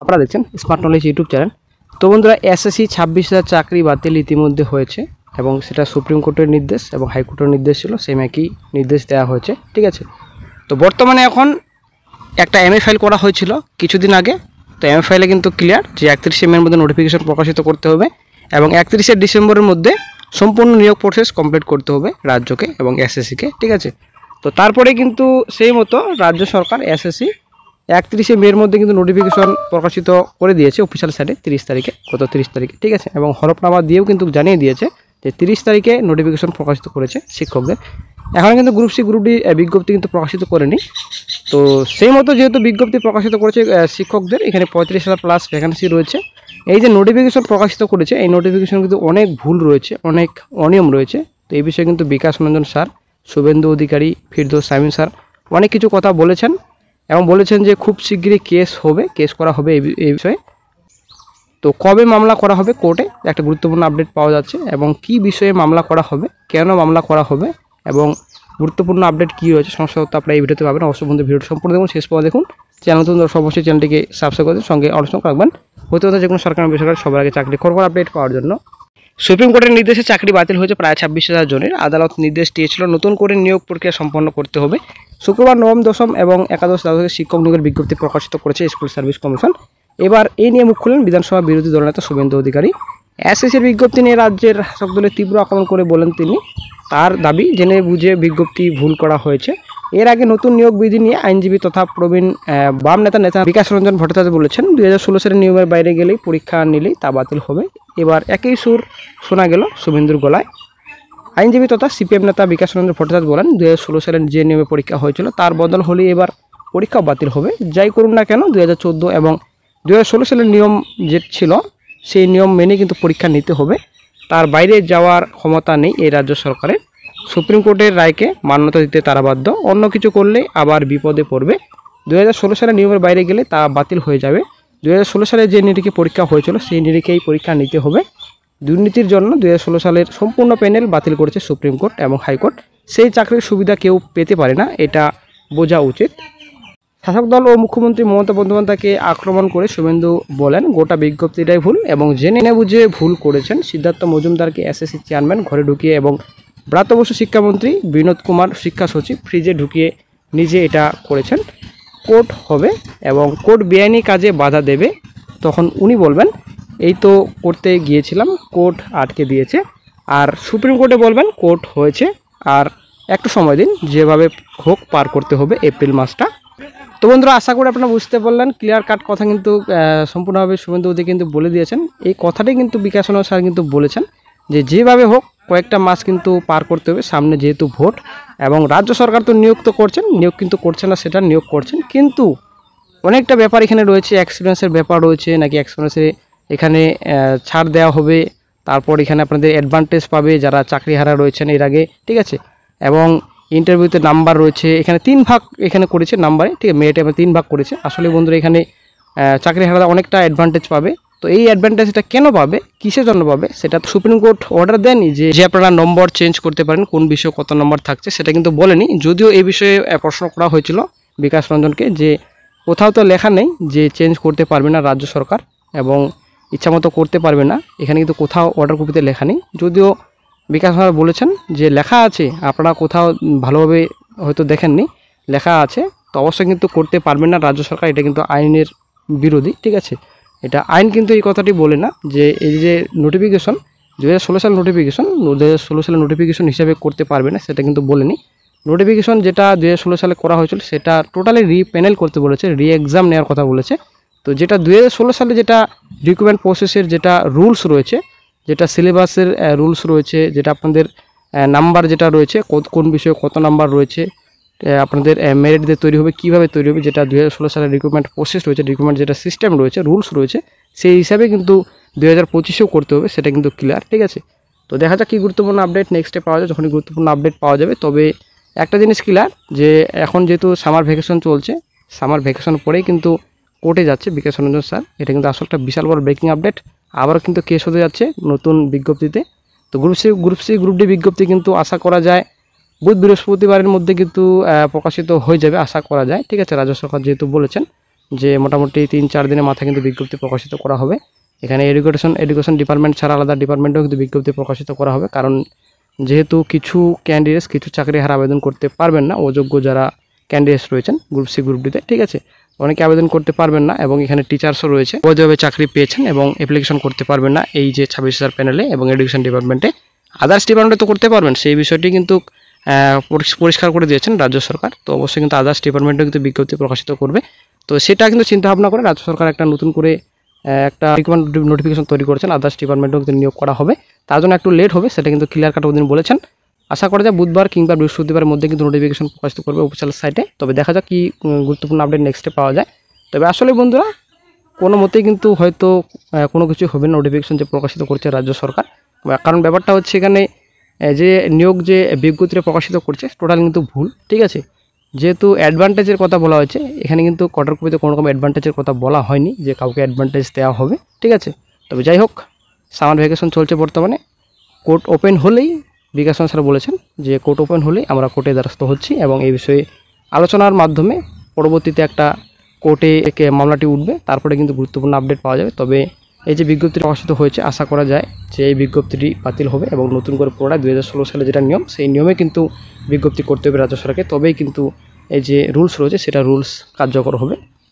আপনারা দেখছেন smart knowledge YouTube channel. তো বন্ধুরা, এসএসসি 26,000 চাকরি বাতিল ইতিমধ্যে হয়েছে এবং সেটা সুপ্রিম কোর্টের নির্দেশ এবং হাইকোর্টের নির্দেশ ছিল, সেম একই নির্দেশ দেওয়া হয়েছে। ঠিক আছে, তো বর্তমানে এখন একটা এমএ ফাইল করা হয়েছিল কিছুদিন আগে। তো এমএ ফাইলে কিন্তু ক্লিয়ার যে 31শে মের মধ্যে নোটিফিকেশন প্রকাশিত করতে হবে এবং 31শে ডিসেম্বরের মধ্যে সম্পূর্ণ নিয়োগ প্রসেস কমপ্লিট করতে হবে রাজ্যকে এবং এসএসসিকে। ঠিক আছে, তো তারপরে কিন্তু সেই মতো রাজ্য সরকার এসএসসি 31শে মের মধ্যে কিন্তু নোটিফিকেশন প্রকাশিত করে দিয়েছে অফিসিয়াল সাইটে 30 তারিখে, গত 30 তারিখে। ঠিক আছে, এবং হলফনামা দিয়েও কিন্তু জানিয়ে দিয়েছে যে 30 তারিখে নোটিফিকেশন প্রকাশিত করেছে শিক্ষকদের। এখন কিন্তু গ্রুপ সি গ্রুপ ডি বিজ্ঞপ্তি কিন্তু প্রকাশিত করেনি। তো সেই মতো যেহেতু বিজ্ঞপ্তি প্রকাশিত করেছে শিক্ষকদের, এখানে 35,000 প্লাস ভ্যাকেন্সি রয়েছে। এই যে নোটিফিকেশন প্রকাশিত করেছে, এই নোটিফিকেশন কিন্তু অনেক ভুল রয়েছে, অনেক অনিয়ম রয়েছে। তো এই বিষয়ে কিন্তু বিকাশ রঞ্জন স্যার, শুভেন্দু অধিকারী, ফিরদৌস শামীম স্যার অনেক কিছু কথা বলেছেন এবং বলেছেন যে খুব শীঘ্রই কেস করা হবে এই বিষয়ে। তো কবে মামলা করা হবে কোর্টে একটা গুরুত্বপূর্ণ আপডেট পাওয়া যাচ্ছে, এবং কি বিষয়ে মামলা করা হবে, কেন মামলা করা হবে এবং গুরুত্বপূর্ণ আপডেট কী রয়েছে সমস্ত তথ্য আপনারা এই ভিডিওতে পাবেন। অবশ্যই বন্ধু ভিডিওটি সম্পূর্ণ দেখুন, শেষ পর্যন্ত দেখুন। চ্যানেল নতুন অবশ্যই চ্যানেলটিকে সাবস্ক্রাইব করে সঙ্গে অবশ্যই রাখবেন হতে হতে যে কোনো সরকারি বেসরকারি সবার আগে চাকরি খবর আপডেট পাওয়ার জন্য। সুপ্রিম কোর্টের নির্দেশে চাকরি বাতিল হয়েছে প্রায় 26,000 জনের। আদালত নির্দেশ দিয়েছিল নতুন করে নিয়োগ প্রক্রিয়া সম্পন্ন করতে হবে। শুক্রবার নবম, দশম এবং একাদশ দ্বাদশের শিক্ষক নিয়োগের বিজ্ঞপ্তি প্রকাশিত করেছে স্কুল সার্ভিস কমিশন। এবার এই নিয়ে মুখ খুললেন বিধানসভা বিরোধী দলনেতা শুভেন্দু অধিকারী। এসএসসির বিজ্ঞপ্তি নিয়ে রাজ্যের শাসক দলের তীব্র আক্রমণ করে বলেন তিনি, তার দাবি জেনে বুঝে বিজ্ঞপ্তি ভুল করা হয়েছে। এর আগে নতুন নিয়োগ বিধি নিয়ে আইনজীবী তথা প্রবীণ বাম নেতা বিকাশ রঞ্জন ভট্টাচার্য বলেছেন 2016 সালের নিয়মের বাইরে গেলেই পরীক্ষা নিলেই তা বাতিল হবে। এবার একই সুর শোনা গেল শুভেন্দুর গলায়। আইনজীবী তথা সিপিএম নেতা বিকাশ রঞ্জন ভট্টাচার্য বলেন 2016 সালের যে নিয়মে পরীক্ষা হয়েছিল তার বদল হলেই এবার পরীক্ষাও বাতিল হবে। যাই করুন না কেন 2014 এবং 2016 সালের নিয়ম যে ছিল সেই নিয়ম মেনে কিন্তু পরীক্ষা নিতে হবে, তার বাইরে যাওয়ার ক্ষমতা নেই এই রাজ্য সরকারের। সুপ্রিম কোর্টের রায়কে মান্যতা দিতে তারা বাধ্য, অন্য কিছু করলে আবার বিপদে পড়বে। 2016 সালের নিয়মের বাইরে গেলে তা বাতিল হয়ে যাবে। 2016 সালে যে নিরিখে পরীক্ষা হয়েছিল সেই নিরিখেই পরীক্ষা নিতে হবে। দুর্নীতির জন্য 2016 সালের সম্পূর্ণ প্যানেল বাতিল করেছে সুপ্রিম কোর্ট এবং হাইকোর্ট। সেই চাকরির সুবিধা কেউ পেতে পারে না, এটা বোঝা উচিত। শাসক দল ও মুখ্যমন্ত্রী মমতা বন্দ্যোপাধ্যায়কে আক্রমণ করে শুভেন্দু বলেন গোটা বিজ্ঞপ্তিটাই ভুল এবং জেনে বুঝে ভুল করেছেন। সিদ্ধার্থ মজুমদারকে এসএসসি চেয়ারম্যান ঘরে ঢুকিয়ে এবং ব্রাত্য বসু শিক্ষামন্ত্রী, বিনোদ কুমার শিক্ষা সচিব ফ্রিজে ঢুকিয়ে নিজে এটা করেছেন। কোর্ট হবে এবং কোর্ট বেআইনি কাজে বাধা দেবে, তখন উনি বলবেন এই তো করতে গিয়েছিলাম, কোর্ট আটকে দিয়েছে। আর সুপ্রিম কোর্টে বলবেন কোর্ট হয়েছে আর একটু সময় দিন, যেভাবে হোক পার করতে হবে এপ্রিল মাসটা। তো বন্ধুরা, আশা করি আপনারা বুঝতে পারলেন, ক্লিয়ার কাট কথা কিন্তু সম্পূর্ণভাবে শুভেন্দু অধিকারী কিন্তু বলে দিয়েছেন। এই কথাটাই কিন্তু বিকাশ রঞ্জন স্যার কিন্তু বলেছেন যে যেভাবে হোক কয়েকটা মাস কিন্তু পার করতে হবে, সামনে যেহেতু ভোট এবং রাজ্য সরকার তো নিয়োগ তো করছেন, নিয়োগ কিন্তু করছেন না সেটা নিয়োগ করছেন, কিন্তু অনেকটা ব্যাপার এখানে রয়েছে, এক্সপিরিয়েন্সের ব্যাপার রয়েছে, নাকি এক্সপিরিয়েন্সে এখানে ছাড় দেওয়া হবে, তারপর এখানে আপনাদের অ্যাডভান্টেজ পাবে যারা চাকরিহারা রয়েছেন এর আগে। ঠিক আছে, এবং ইন্টারভিউতে নাম্বার রয়েছে, এখানে 3 ভাগ এখানে করেছে নাম্বারে। ঠিক আছে, মেয়েটা 3 ভাগ করেছে। আসলে বন্ধুরা এখানে চাকরিহারারা অনেকটা অ্যাডভান্টেজ পাবে। তো এই অ্যাডভান্টেজটা কেন পাবে, কিসের জন্য পাবে, সেটা তো সুপ্রিম কোর্ট অর্ডার দেয়নি যে আপনারা নম্বর চেঞ্জ করতে পারেন, কোন বিষয়ে কত নম্বর থাকছে সেটা কিন্তু বলেনি। যদিও এই বিষয়ে প্রশ্ন করা হয়েছিল বিকাশ রঞ্জনকে যে কোথাও তো লেখা নেই যে চেঞ্জ করতে পারবে না রাজ্য সরকার এবং ইচ্ছামতো করতে পারবে না, এখানে কিন্তু কোথাও অর্ডার কপিতে লেখা নেই। যদিও বিকাশ স্যার বলেছেন যে লেখা আছে, আপনারা কোথাও ভালোভাবে হয়তো দেখেননি, লেখা আছে, তো অবশ্যই কিন্তু করতে পারবেন না রাজ্য সরকার, এটা কিন্তু আইনের বিরোধী। ঠিক আছে, এটা আইন কিন্তু এই কথাটি বলে না যে এই যে নোটিফিকেশন 2016 সালের নোটিফিকেশন 2016 সালের নোটিফিকেশন হিসাবে করতে পারবে না, সেটা কিন্তু বলেনি। নোটিফিকেশন যেটা 2016 সালে করা হয়েছিল সেটা টোটালি রিপ্যানেল করতে বলেছে, রি এক্সাম নেওয়ার কথা বলেছে। তো যেটা 2016 সালে যেটা রিক্রুটমেন্ট প্রসেসের যেটা রুলস রয়েছে, যেটা সিলেবাসের রুলস রয়েছে, যেটা আপনাদের নাম্বার যেটা রয়েছে, কোন বিষয়ে কত নাম্বার রয়েছে, আপনাদের মেরিট দিয়ে তৈরি হবে, কীভাবে তৈরি হবে, যেটা 2016 সালের রিক্রুটমেন্ট প্রসেস রয়েছে, রিক্রুটমেন্ট যেটা সিস্টেম রয়েছে, রুলস রয়েছে, সেই হিসাবে কিন্তু 2025-এও করতে হবে, সেটা কিন্তু ক্লিয়ার। ঠিক আছে, তো দেখা যাক কী গুরুত্বপূর্ণ আপডেট নেক্সটে পাওয়া যায়। যখনই গুরুত্বপূর্ণ আপডেট পাওয়া যাবে, তবে একটা জিনিস ক্লিয়ার যে এখন যেহেতু সামার ভ্যাকেশন চলছে, সামার ভ্যাকেশন পরেই কিন্তু কোর্টে যাচ্ছে বিকাশ রঞ্জন স্যার। এটা কিন্তু আসলে একটা বিশাল বড় ব্রেকিং আপডেট, আবারও কিন্তু কেস হতে যাচ্ছে নতুন বিজ্ঞপ্তিতে। তো গ্রুপ সি গ্রুপ ডি বিজ্ঞপ্তি কিন্তু আশা করা যায় বুধ বৃহস্পতিবারের মধ্যে কিন্তু প্রকাশিত হয়ে যাবে আশা করা যায়। ঠিক আছে, রাজ্য সরকার যেহেতু বলেছেন। যে মোটামুটি 3-4 দিনের মাথায় কিন্তু বিজ্ঞপ্তি প্রকাশিত করা হবে। এখানে এডুকেশন ডিপার্টমেন্ট ছাড়া আলাদা ডিপার্টমেন্টেও কিন্তু বিজ্ঞপ্তি প্রকাশিত করা হবে, কারণ যেহেতু কিছু ক্যান্ডিডেটস কিছু চাকরি হার আবেদন করতে পারবেন না, অযোগ্য যারা ক্যান্ডিডেটস রয়েছেন গ্রুপ সি গ্রুপ ডিতে, ঠিক আছে, অনেকে আবেদন করতে পারবেন না এবং এখানে টিচার্সও রয়েছে বৈধভাবে চাকরি পেয়েছেন এবং অ্যাপ্লিকেশন করতে পারবেন না এই যে 26,000 প্যানেলে এবং এডুকেশন ডিপার্টমেন্টে। আদার্স ডিপার্টমেন্টে তো করতে পারবেন, সেই বিষয়টি কিন্তু পরিষ্কার করে দিয়েছেন রাজ্য সরকার। তো অবশ্যই কিন্তু আদার্স ডিপার্টমেন্টও কিন্তু বিজ্ঞপ্তি প্রকাশিত করবে। তো সেটা কিন্তু চিন্তাভাবনা করে রাজ্য সরকার একটা নতুন করে একটা রিকমেন্ড নোটিফিকেশন তৈরি করেছেন, আদার্স ডিপার্টমেন্টও কিন্তু নিয়োগ করা হবে। তার জন্য একটু লেট হবে, সেটা কিন্তু ক্লিয়ার কাট ওদিন বলেছেন। আশা করা যায় বুধবার কিংবা বৃহস্পতিবারের মধ্যে কিন্তু নোটিফিকেশন প্রকাশিত করবে অফিসিয়াল সাইটে। তবে দেখা যাক কি গুরুত্বপূর্ণ আপডেট নেক্সটে পাওয়া যায়। তবে আসলে বন্ধুরা কোনো মতেই কিন্তু হয়তো কোনো কিছু হবে না নোটিফিকেশন যে প্রকাশিত করছে রাজ্য সরকার, কারণ ব্যাপারটা হচ্ছে এখানে যে নিয়োগ যে বিজ্ঞপ্তিটা প্রকাশিত করছে টোটাল কিন্তু ভুল, ঠিক আছে। যেহেতু অ্যাডভান্টেজের কথা বলা হয়েছে, এখানে কিন্তু কোটার কপিতে কোনো রকম অ্যাডভান্টেজের কথা বলা হয়নি যে কাউকে অ্যাডভান্টেজ দেওয়া হবে, ঠিক আছে। তবে যাই হোক, সামার ভ্যাকেশন চলছে বর্তমানে, কোর্ট ওপেন হলেই বিকাশ স্যার বলেছেন যে কোর্ট ওপেন হলেই আমরা কোর্টে দ্বারস্থ হচ্ছি এবং এই বিষয়ে আলোচনার মাধ্যমে পরবর্তীতে একটা কোর্টে মামলাটি উঠবে, তারপরে কিন্তু গুরুত্বপূর্ণ আপডেট পাওয়া যাবে। তবে এই যে বিজ্ঞপ্তি প্রকাশিত হয়েছে, আশা করা যায় যে এই বিজ্ঞপ্তিটি বাতিল হবে এবং নতুন করে পুনরায় 2016 সালে যেটা নিয়ম, সেই নিয়মে কিন্তু বিজ্ঞপ্তি করতে হবে রাজ্য সরকারকে, তবেই কিন্তু এই যে রুলস রয়েছে সেটা রুলস কার্যকর হবে।